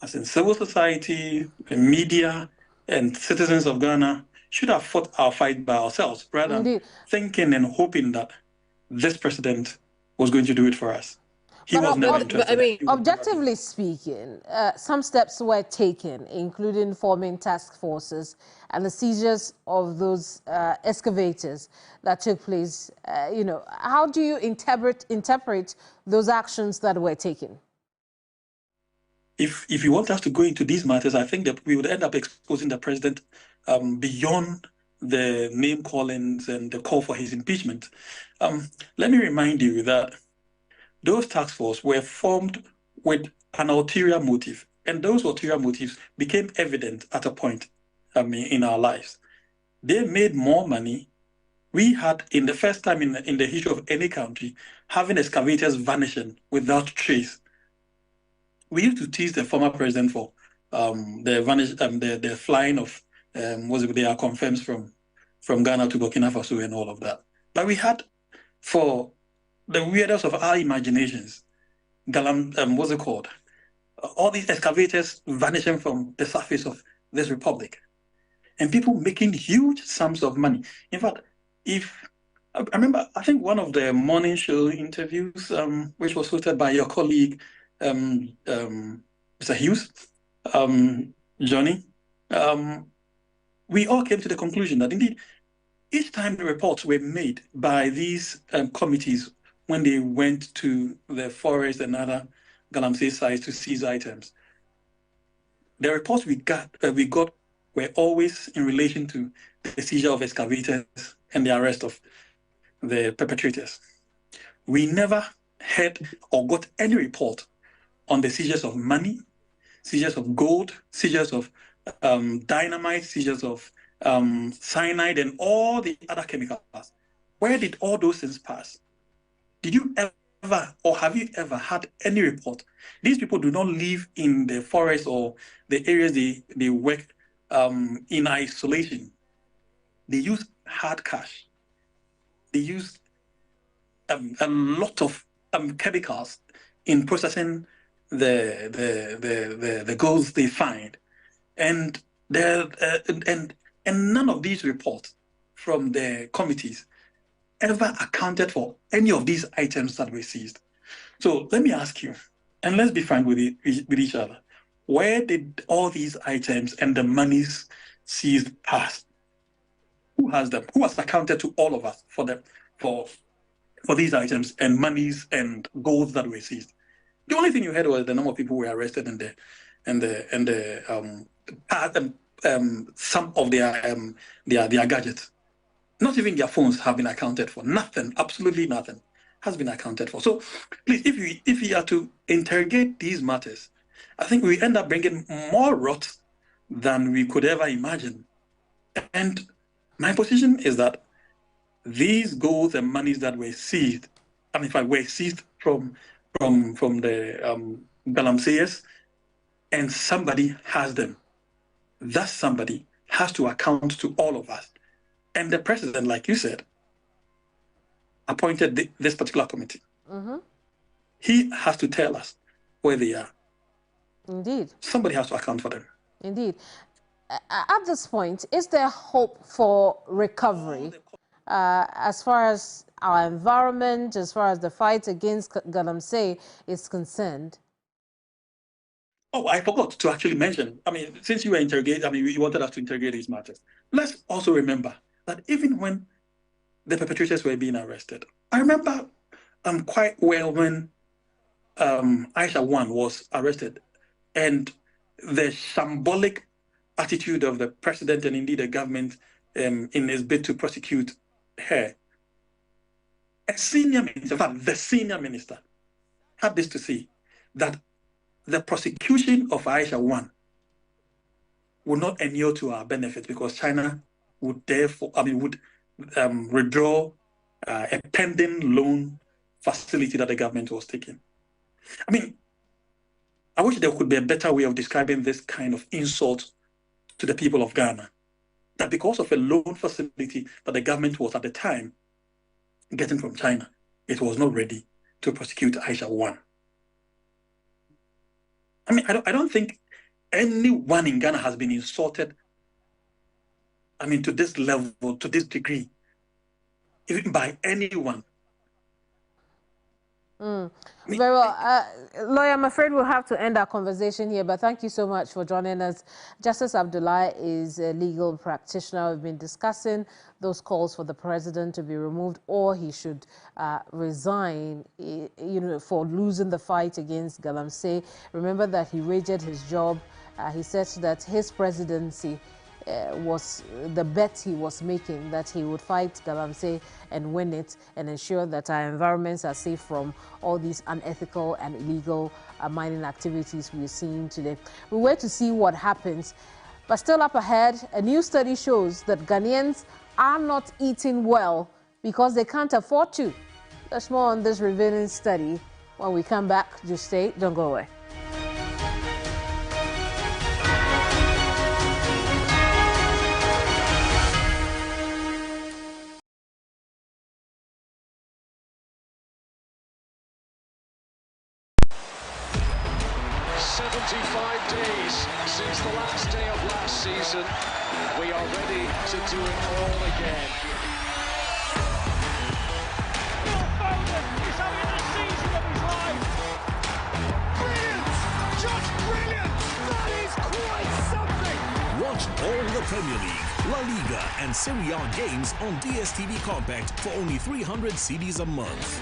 as in civil society, media, and citizens of Ghana, should have fought our fight by ourselves, rather than thinking and hoping that this president was going to do it for us. He was never interested. Objectively speaking, some steps were taken, including forming task forces and the seizures of those excavators that took place. How do you interpret those actions that were taken? If you want us to go into these matters, I think that we would end up exposing the president beyond the name callings and the call for his impeachment. Let me remind you that those task forces were formed with an ulterior motive, and those ulterior motives became evident at a point in our lives. They made more money. We had, in the first time in the history of any country, having excavators vanishing without trace. We used to tease the former president for the flying of their confirms from Ghana to Burkina Faso and all of that. But we had, for the weirdest of our imaginations, all these excavators vanishing from the surface of this republic, and people making huge sums of money. In fact, I remember, I think one of the morning show interviews, which was hosted by your colleague, Mr. Hughes, Johnny, we all came to the conclusion that indeed, each time the reports were made by these committees when they went to the forest and other Galamsey sites to seize items, the reports we got were always in relation to the seizure of excavators and the arrest of the perpetrators. We never heard or got any report on the seizures of money, seizures of gold, seizures of dynamite, seizures of cyanide, and all the other chemicals. Where did all those things pass? Did you ever, or have you ever had any report? These people do not live in the forest or the areas they work in isolation. They use hard cash. They use a lot of chemicals in processing the goals they find, and none of these reports from the committees ever accounted for any of these items that were seized. So let me ask you, and let's be frank with each other, where did all these items and the monies seized pass? Who has them? Who has accounted to all of us for them, for these items and monies and gold that were seized? The only thing you heard was the number of people who were arrested and some of their gadgets. Not even their phones have been accounted for. Nothing, absolutely nothing, has been accounted for. So, please, if we are to interrogate these matters, I think we end up bringing more rot than we could ever imagine. And my position is that these golds and monies that were seized, were seized from the Galamseyers, and somebody has them. That somebody has to account to all of us. And the president, like you said, appointed this particular committee. He has to tell us where they are. Indeed. Somebody has to account for them. Indeed. At this point, is there hope for recovery as far as our environment, as far as the fight against Galamsey is concerned? Oh, I forgot to actually mention. I mean, since you were you wanted us to interrogate these matters. Let's also remember that even when the perpetrators were being arrested, I remember quite well when Aisha 1 was arrested, and the shambolic attitude of the president and indeed the government in his bid to prosecute her. A senior minister, in fact, the senior minister, had this to say, that the prosecution of Aisha 1 would not inure to our benefit because China would withdraw a pending loan facility that the government was taking. I mean, I wish there could be a better way of describing this kind of insult to the people of Ghana, that because of a loan facility that the government was at the time getting from China, it was not ready to prosecute Aisha 1. I mean, I don't think anyone in Ghana has been insulted, to this level, to this degree, even by anyone. Very well. Lawyer, I'm afraid we'll have to end our conversation here, but thank you so much for joining us. Justice Abdullah is a legal practitioner. We've been discussing those calls for the president to be removed or he should resign, for losing the fight against Galamsey. Remember that he waged his job. He said that his presidency was the bet he was making, that he would fight Galamsey and win it and ensure that our environments are safe from all these unethical and illegal mining activities we're seeing today. We wait to see what happens, but still up ahead, a new study shows that Ghanaians are not eating well because they can't afford to. There's more on this revealing study when we come back. Just stay, don't go away. We are ready to do it all again. Phil Foden is having the season of his life. Brilliant! Just brilliant! That is quite something! Watch all the Premier League, La Liga and Serie A games on DSTV Compact for only 300 cedis a month.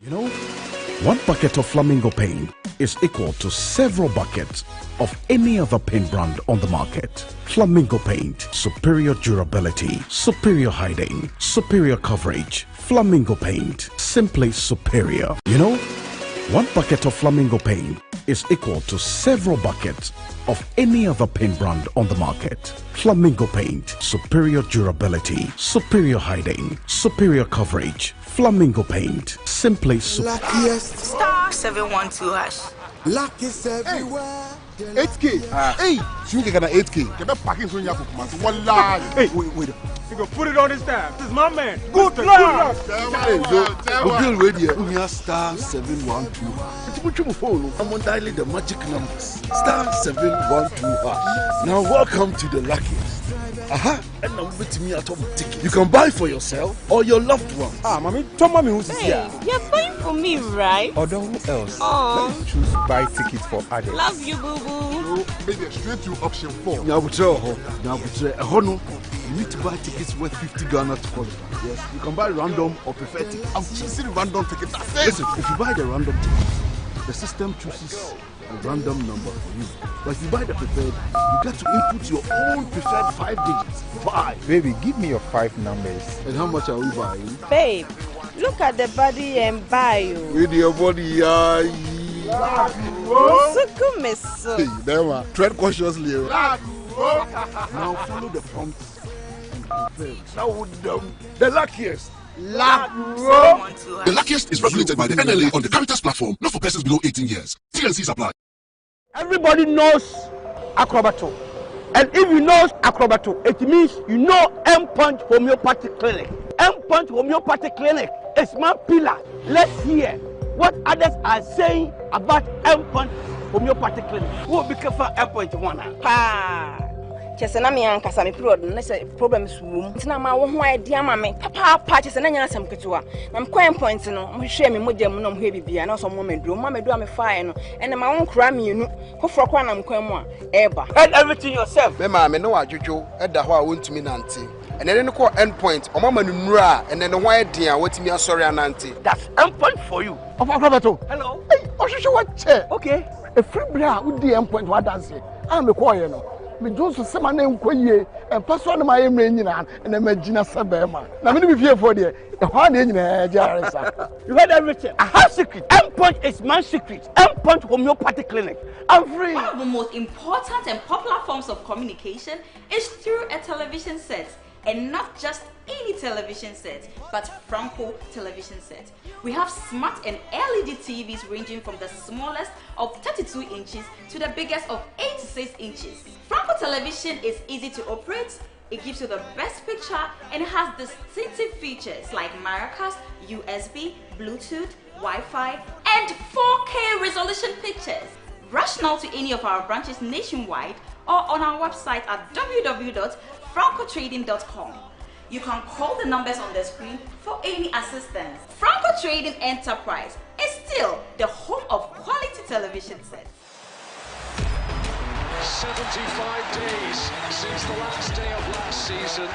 You know, 1 bucket of Flamingo paint is equal to several buckets of any other paint brand on the market. Flamingo paint, superior durability, superior hiding, superior coverage. Flamingo paint, simply superior. You know, 1 bucket of Flamingo paint is equal to several buckets of any other paint brand on the market. Flamingo paint, superior durability, superior hiding, superior coverage. Flamingo paint, simply superior. Luckiest star 712 hash. Luck is everywhere. 8K. Hey, you get an 8K. Get a packing to your one line. Hey, wait. You go put it on his tab. This is my man. Good luck. Hey, Bill Radio. We are star 712. Put your phone. I'm on dialing the magic numbers. Star 712. Now welcome to the luckiest. And now with me at home ticket. You can buy for yourself or your loved ones. Mommy, tell mommy who's here. You're buying for me, right? Or who else? Let's choose buy tickets for others. Love you, boo boo. Maybe straight to option 4. Now, you need to buy tickets worth 50 Ghana to qualify. Yes, you can buy random or preferred tickets. I'm choosing random tickets. Listen, if you buy the random ticket, the system chooses a random number for you. But if you buy the preferred, you get to input your own preferred 5 digits. 5. Baby, give me your 5 numbers. And how much are we buying? Babe, look at the body and buy you. With your body, Hey, there are. Tread cautiously. Now follow the prompts and prepare. Now with the luckiest. The luckiest is regulated by the NLA on the Caritas platform, not for persons below 18 years. T&Cs apply. Everybody knows Acrobato. And if you know Acrobato, it means you know M-Punch Homeopathic Clinic. M-Punch Homeopathic Clinic is my pillar. Let's hear what others are saying about M-Punch Homeopathic Clinic. Who will be careful M-Punch one? Chese na me ankasa me period na say problems wom. Ntina ma wo ho idea ma me. Papa chese na nya asem ketewa. Na me coin point no, mo hwe me modem no mo hwe bibia na so mo meduro. Mo meduro me fire no. Ene ma won kura mienu. Kofro kwa na me kwan mu a eba. Head everything yourself. Me ma me no adwodwo eda ho a wontumi nante. And then ko end point o mama nura and then the why dia watimi asori anante. That's end point for you. Of Akrabato. Hello. Hey, Oshisho what che? Okay. A free bra who the end point what dance. I'm a choir no. Me Jones say my name koye and pass one my emre nyina and imagine sabema. Na me be fear for there. The one nyina jaresa. You heard everything. I have secret. End point is my secret. End point homeopathic clinic. I'm free. One of the most important and popular forms of communication is through a television set. And not just any television set, but Franco television set. We have smart and LED TVs ranging from the smallest of 32 inches to the biggest of 86 inches. Franco television is easy to operate, it gives you the best picture, and it has distinctive features like Miracast, USB, Bluetooth, Wi-Fi, and 4K resolution pictures. Rush now to any of our branches nationwide or on our website at www.francotrading.com. You can call the numbers on the screen for any assistance. Franco Trading Enterprise is still the home of quality television sets. 75 days since the last day of last season.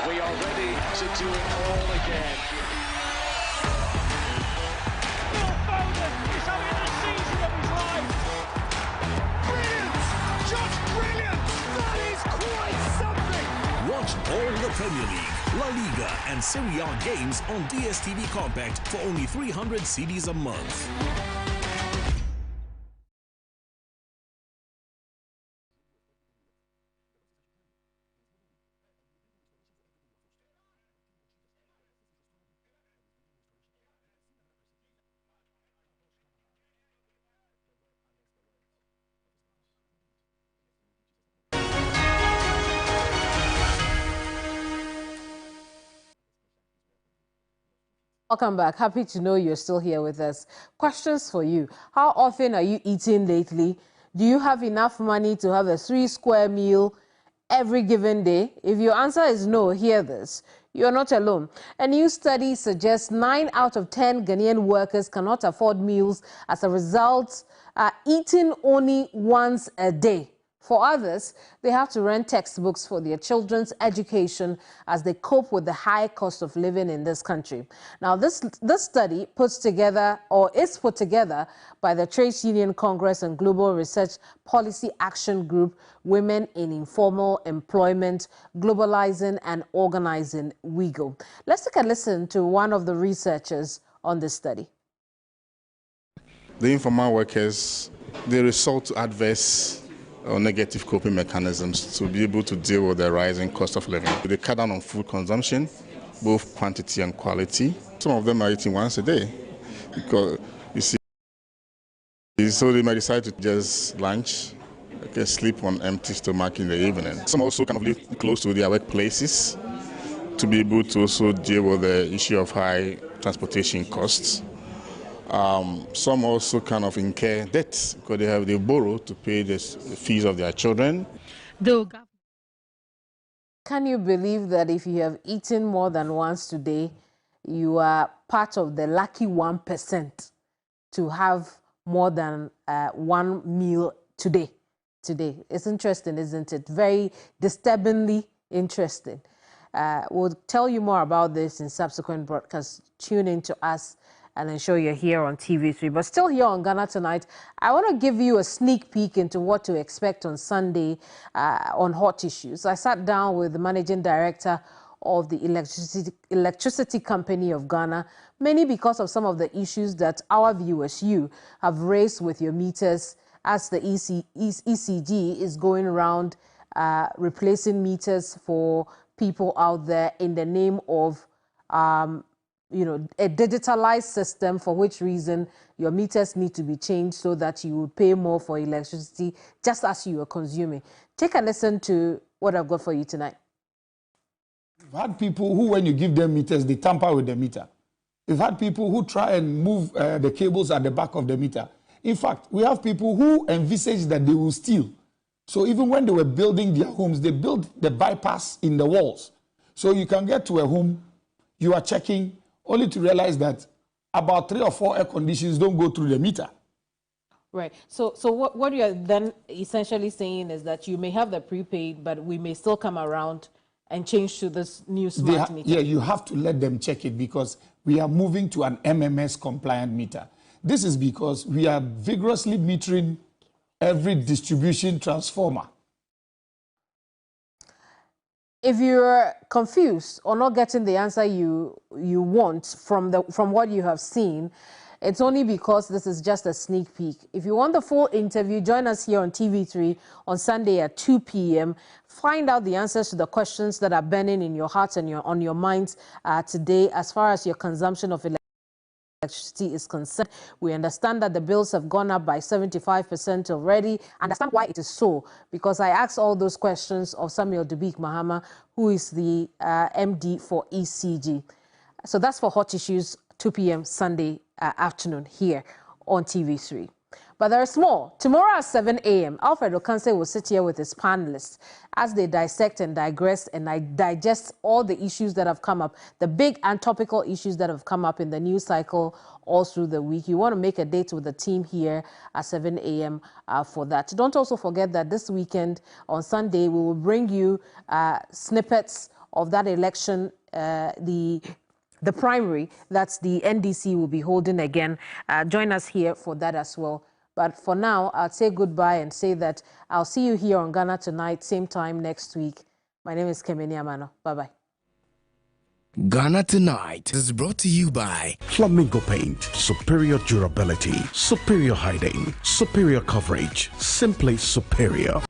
We are ready to do it all again. Phil Foden is having the season of his life. Brilliant! Just brilliant! That is quite something! Watch all the Premier League, La Liga, and Serie A games on DSTV Compact for only 300 cedis a month. Welcome back. Happy to know you're still here with us. Questions for you. How often are you eating lately? Do you have enough money to have a 3-square meal every given day? If your answer is no, hear this. You're not alone. A new study suggests 9 out of 10 Ghanaian workers cannot afford meals as a result, eating only once a day. For others, they have to rent textbooks for their children's education as they cope with the high cost of living in this country. Now, this study is put together by the Trades Union Congress and Global Research Policy Action Group, Women in Informal Employment, Globalizing and Organizing, WIGO. Let's take a listen to one of the researchers on this study. The informal workers, they resort to adverse or negative coping mechanisms to be able to deal with the rising cost of living. They cut down on food consumption, both quantity and quality. Some of them are eating once a day because, you see, so they might decide to just lunch, okay, sleep on empty stomach in the evening. Some also kind of live close to their workplaces to be able to also deal with the issue of high transportation costs. Some also kind of incur debts because they borrow to pay the fees of their children. Can you believe that if you have eaten more than once today, you are part of the lucky 1% to have more than one meal today? It's interesting, isn't it? Very disturbingly interesting. We'll tell you more about this in subsequent broadcasts. Tune in to us and ensure you're here on TV3. But still here on Ghana Tonight, I want to give you a sneak peek into what to expect on Sunday on hot issues. I sat down with the managing director of the electricity company of Ghana, mainly because of some of the issues that our viewers, you, have raised with your meters as the ECG is going around replacing meters for people out there in the name of a digitalized system, for which reason your meters need to be changed so that you will pay more for electricity just as you are consuming. Take a listen to what I've got for you tonight. We've had people who, when you give them meters, they tamper with the meter. We've had people who try and move the cables at the back of the meter. In fact, we have people who envisage that they will steal So even when they were building their homes, they built the bypass in the walls. So you can get to a home, you are checking, only to realize that about 3 or 4 air conditions don't go through the meter. Right. So what you are then essentially saying is that you may have the prepaid, but we may still come around and change to this new smart meter. Yeah, you have to let them check it because we are moving to an MMS compliant meter. This is because we are vigorously metering every distribution transformer. If you're confused or not getting the answer you want from what you have seen, it's only because this is just a sneak peek. If you want the full interview, join us here on TV3 on Sunday at 2 p.m. Find out the answers to the questions that are burning in your hearts and on your minds today as far as your consumption of electricity is concerned. We understand that the bills have gone up by 75% already. Understand why it is so, because I asked all those questions of Samuel Dubik Mahama, who is the MD for ECG. So that's for Hot Issues, 2 p.m. Sunday afternoon here on TV3. But there is more. Tomorrow at 7 a.m., Alfred Okanse will sit here with his panelists as they dissect and digress and digest all the issues that have come up, the big and topical issues that have come up in the news cycle all through the week. You want to make a date with the team here at 7 a.m. For that. Don't also forget that this weekend on Sunday, we will bring you snippets of that election, the primary that the NDC will be holding again. Join us here for that as well. But for now, I'll say goodbye and say that I'll see you here on Ghana Tonight, same time next week. My name is Keminni Amanor. Bye-bye. Ghana Tonight is brought to you by Flamingo Paint. Superior durability, superior hiding, superior coverage, simply superior.